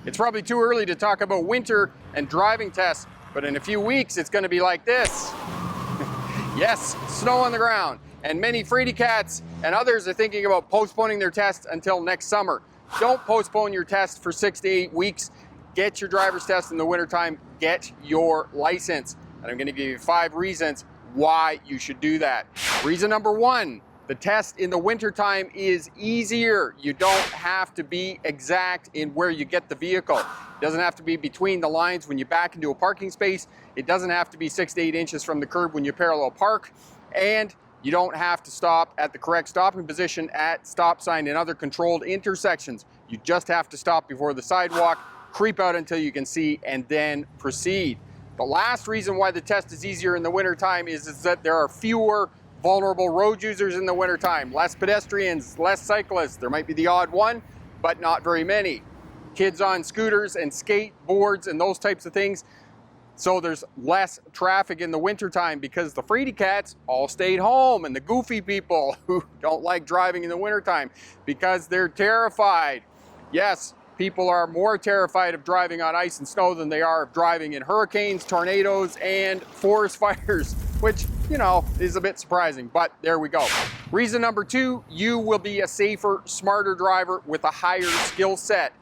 It's probably too early to talk about winter and driving tests, but in a few weeks it's going to be like this. Yes, snow on the ground, and many fraidy cats and others are thinking about postponing their tests until next summer. Don't postpone your test for 6 to 8 weeks. Get your driver's test in the wintertime. Get your license. And I'm going to give you 5 reasons why you should do that. Reason number 1, the test in the wintertime is easier. You don't have to be exact in where you get the vehicle. It doesn't have to be between the lines when you back into a parking space. It doesn't have to be 6 to 8 inches from the curb when you parallel park. And you don't have to stop at the correct stopping position at stop sign and other controlled intersections. You just have to stop before the sidewalk, creep out until you can see, and then proceed. The last reason why the test is easier in the wintertime is that there are fewer vulnerable road users in the wintertime. Less pedestrians, less cyclists. There might be the odd one, but not very many. Kids on scooters and skateboards and those types of things. So there's less traffic in the wintertime because the fraidy cats all stayed home, and the goofy people who don't like driving in the wintertime because they're terrified. Yes, people are more terrified of driving on ice and snow than they are of driving in hurricanes, tornadoes, and forest fires, which, you know, is a bit surprising, but there we go. Reason number 2, you will be a safer, smarter driver with a higher skill set.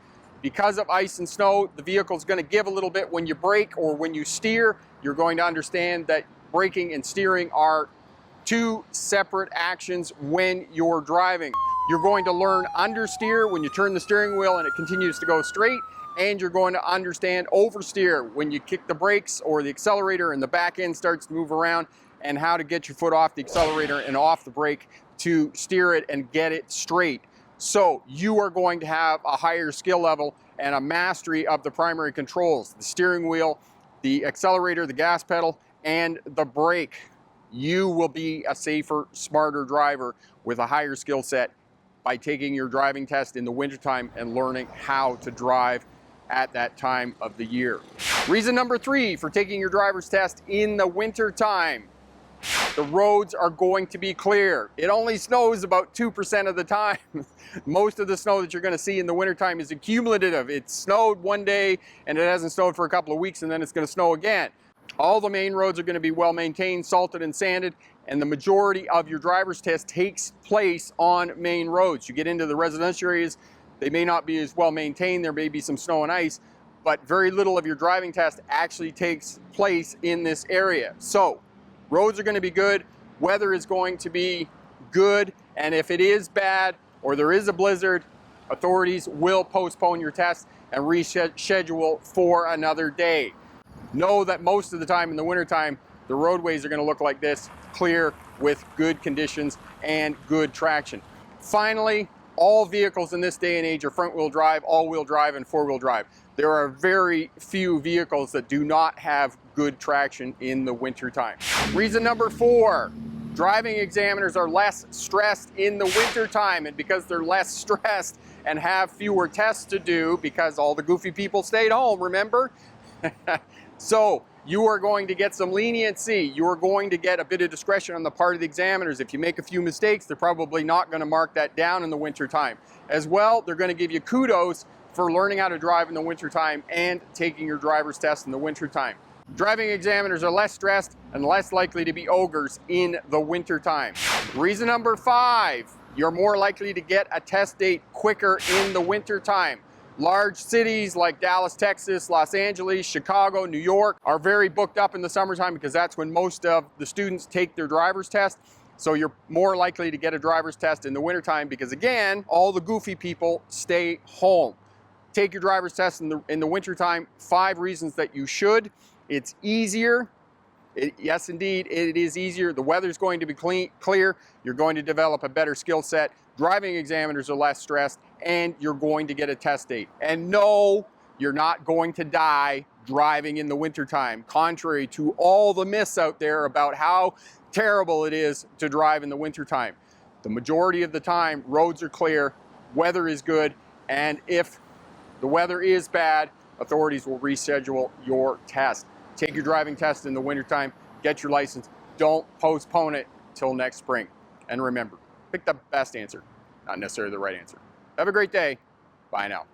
Because of ice and snow, the vehicle's going to give a little bit when you brake or when you steer. You're going to understand that braking and steering are 2 separate actions when you're driving. You're going to learn understeer when you turn the steering wheel and it continues to go straight, and you're going to understand oversteer when you kick the brakes or the accelerator and the back end starts to move around, and how to get your foot off the accelerator and off the brake to steer it and get it straight. So you are going to have a higher skill level and a mastery of the primary controls, the steering wheel, the accelerator, the gas pedal, and the brake. You will be a safer, smarter driver with a higher skill set by taking your driving test in the wintertime and learning how to drive at that time of the year. Reason number 3 for taking your driver's test in the wintertime: the roads are going to be clear. It only snows about 2% of the time. Most of the snow that you're going to see in the wintertime is accumulative. It snowed one day and it hasn't snowed for a couple of weeks, and then it's going to snow again. All the main roads are going to be well maintained, salted and sanded, and the majority of your driver's test takes place on main roads. You get into the residential areas, they may not be as well maintained. There may be some snow and ice, but very little of your driving test actually takes place in this area. So roads are going to be good, weather is going to be good, and if it is bad or there is a blizzard, authorities will postpone your test and reschedule for another day. Know that most of the time in the wintertime, the roadways are going to look like this, clear with good conditions and good traction. Finally, all vehicles in this day and age are front-wheel drive, all-wheel drive, and four-wheel drive. There are very few vehicles that do not have good traction in the wintertime. Reason number 4, driving examiners are less stressed in the wintertime, and because they're less stressed and have fewer tests to do because all the goofy people stayed home, remember? So you are going to get some leniency. You are going to get a bit of discretion on the part of the examiners. If you make a few mistakes, they're probably not going to mark that down in the wintertime. As well, they're going to give you kudos for learning how to drive in the wintertime and taking your driver's test in the wintertime. Driving examiners are less stressed and less likely to be ogres in the wintertime. Reason number 5, you're more likely to get a test date quicker in the wintertime. Large cities like Dallas, Texas, Los Angeles, Chicago, New York are very booked up in the summertime because that's when most of the students take their driver's test. So you're more likely to get a driver's test in the wintertime because, again, all the goofy people stay home. Take your driver's test in the wintertime. 5 reasons that you should. It's easier. Yes, indeed, it is easier. The weather's going to be clear. You're going to develop a better skill set. Driving examiners are less stressed, and you're going to get a test date. And no, you're not going to die driving in the wintertime, contrary to all the myths out there about how terrible it is to drive in the wintertime. The majority of the time, roads are clear, weather is good, and if the weather is bad, authorities will reschedule your test. Take your driving test in the wintertime, get your license. Don't postpone it till next spring. And remember, pick the best answer, not necessarily the right answer. Have a great day. Bye now.